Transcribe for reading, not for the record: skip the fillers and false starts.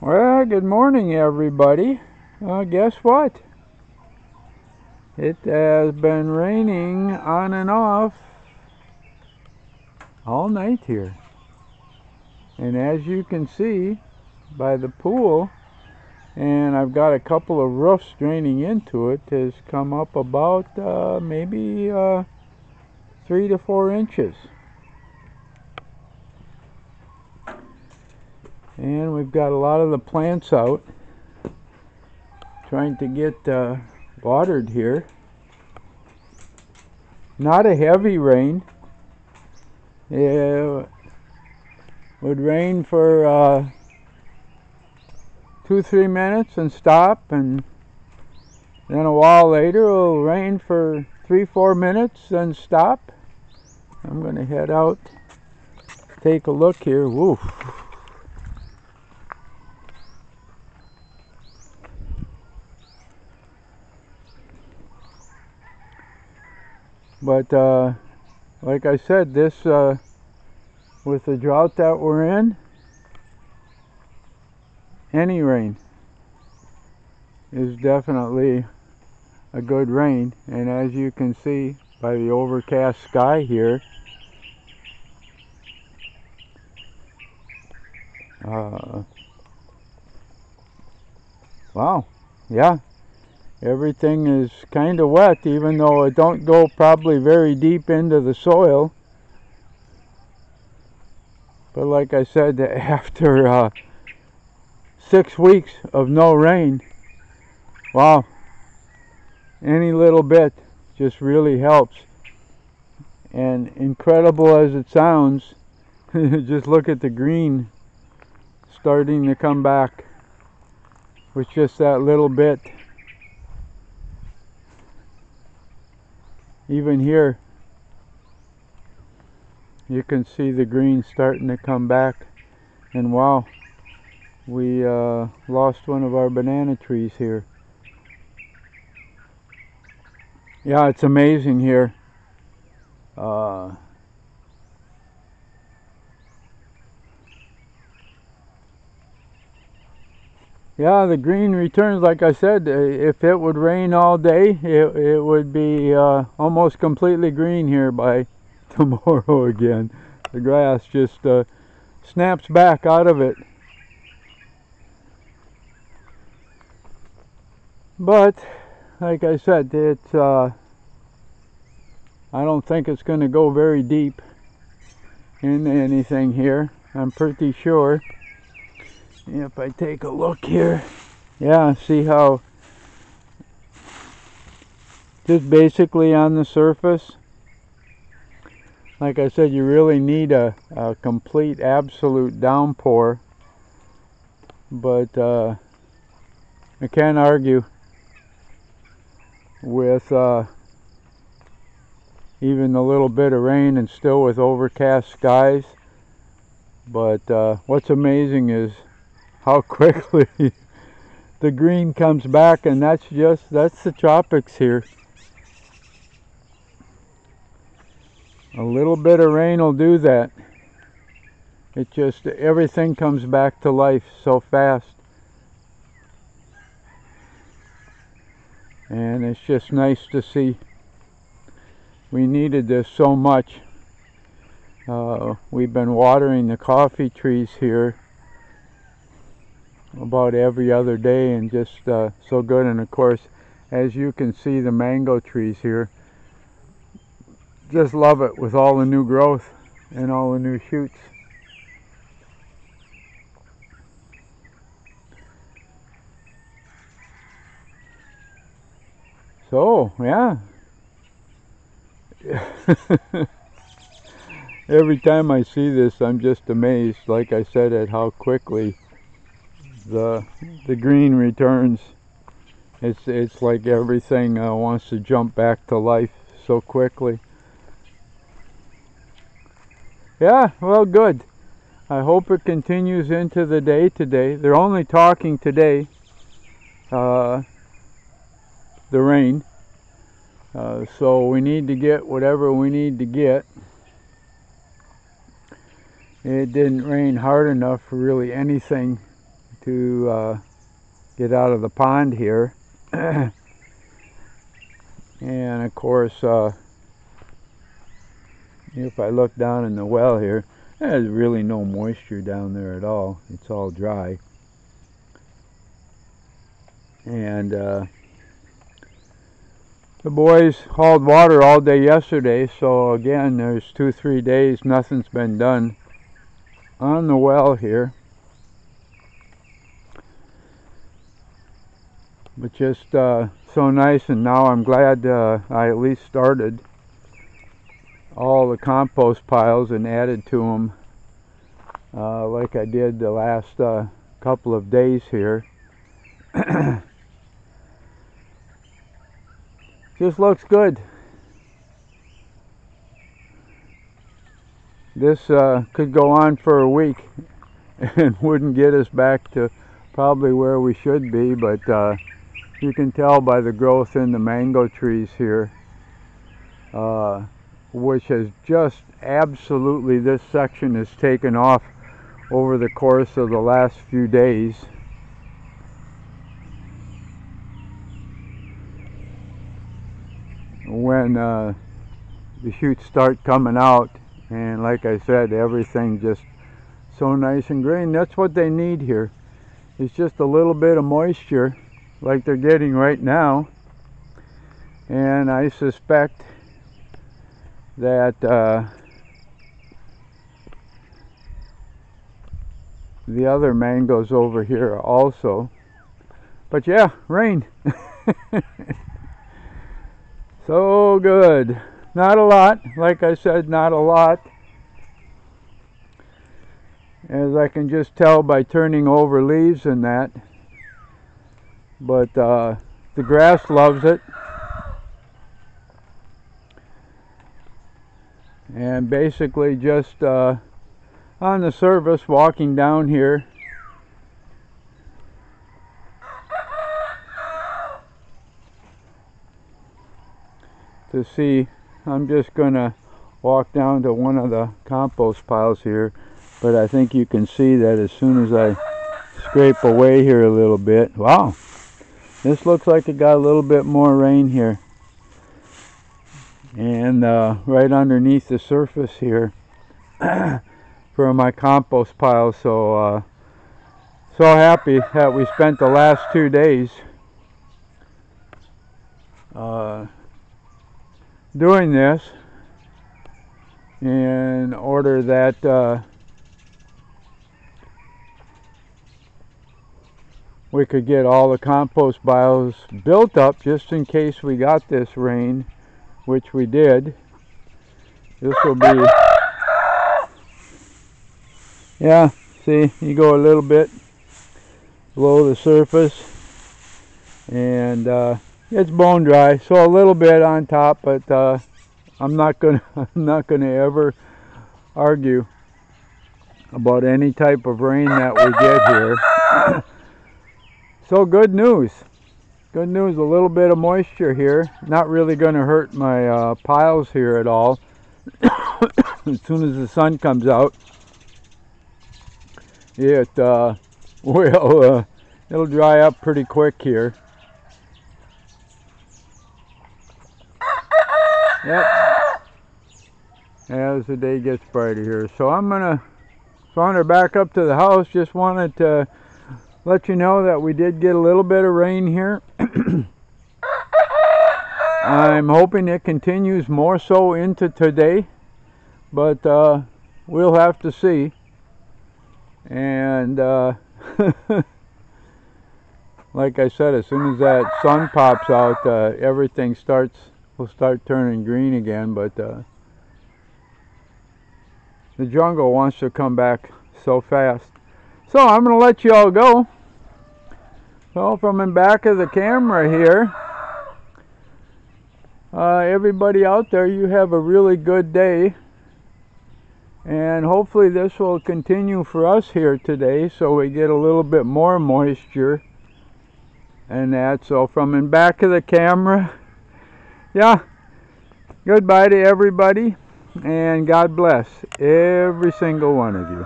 Well, good morning, everybody. Guess what? It has been raining on and off all night here. And as you can see by the pool, and I've got a couple of roofs draining into it, has come up about maybe 3 to 4 inches. And we've got a lot of the plants out, trying to get watered here. Not a heavy rain. It would rain for 2-3 minutes and stop, and then a while later it'll rain for 3-4 minutes then stop. I'm going to head out, take a look here. Woo. But like I said, this with the drought that we're in, any rain is definitely a good rain. And as you can see by the overcast sky here, wow, yeah, everything is kind of wet, even though it don't go probably very deep into the soil. But like I said, after 6 weeks of no rain, wow, any little bit just really helps. And incredible as it sounds, just look at the green starting to come back with just that little bit. Even here you can see the green starting to come back. And wow, we lost one of our banana trees here. Yeah, it's amazing here. Yeah, the green returns. Like I said, if it would rain all day, it would be almost completely green here by tomorrow again. The grass just snaps back out of it. But like I said, it's I don't think it's going to go very deep in anything here. I'm pretty sure. If I take a look here, yeah, see how just basically on the surface. Like I said, you really need a complete absolute downpour, but I can't argue with even a little bit of rain and still with overcast skies. But what's amazing is how quickly the green comes back, and that's the tropics here. A little bit of rain will do that. It just, everything comes back to life so fast. And it's just nice to see. We needed this so much. We've been watering the coffee trees here about every other day, and just so good. And of course, as you can see, the mango trees here, just love it with all the new growth and all the new shoots. So yeah, every time I see this, I'm just amazed, like I said, at how quickly the green returns. It's like everything wants to jump back to life so quickly. Yeah, well, good. I hope it continues into the day today. They're only talking today, the rain. So we need to get whatever we need to get. It didn't rain hard enough for really anything to get out of the pond here. And of course, if I look down in the well here, there's really no moisture down there at all. It's all dry. And the boys hauled water all day yesterday, so again, there's 2-3 days nothing's been done on the well here. But just so nice, and now I'm glad I at least started all the compost piles and added to them like I did the last couple of days here. Just looks good. This could go on for a week and wouldn't get us back to probably where we should be, but you can tell by the growth in the mango trees here, which has just absolutely, this section has taken off over the course of the last few days. When the shoots start coming out, and like I said, everything just so nice and green. That's what they need here. It's just a little bit of moisture like they're getting right now, and I suspect that the other mangoes over here also. But yeah, rain. So good. Not a lot, like I said, not a lot, as I can just tell by turning over leaves and that. But the grass loves it. And basically just on the surface, walking down here, to see, I'm just gonna walk down to one of the compost piles here, but I think you can see that as soon as I scrape away here a little bit, wow, this looks like it got a little bit more rain here. And right underneath the surface here for my compost pile. So so happy that we spent the last 2 days doing this in order that we could get all the compost piles built up just in case we got this rain, which we did. This will be, yeah, see, you go a little bit below the surface, and it's bone dry, so a little bit on top, but I'm not gonna ever argue about any type of rain that we get here. So good news. Good news, a little bit of moisture here. Not really going to hurt my piles here at all. As soon as the sun comes out, it will it'll dry up pretty quick here. Yep. As the day gets brighter here. So I'm gonna saunter back up to the house. Just wanted to let you know that we did get a little bit of rain here. I'm hoping it continues more so into today, but we'll have to see. And like I said, as soon as that sun pops out, everything will start turning green again. But the jungle wants to come back so fast. So I'm going to let you all go. So from in back of the camera here, everybody out there, you have a really good day. And hopefully this will continue for us here today, so we get a little bit more moisture and that. So from in back of the camera, yeah, goodbye to everybody, and God bless every single one of you.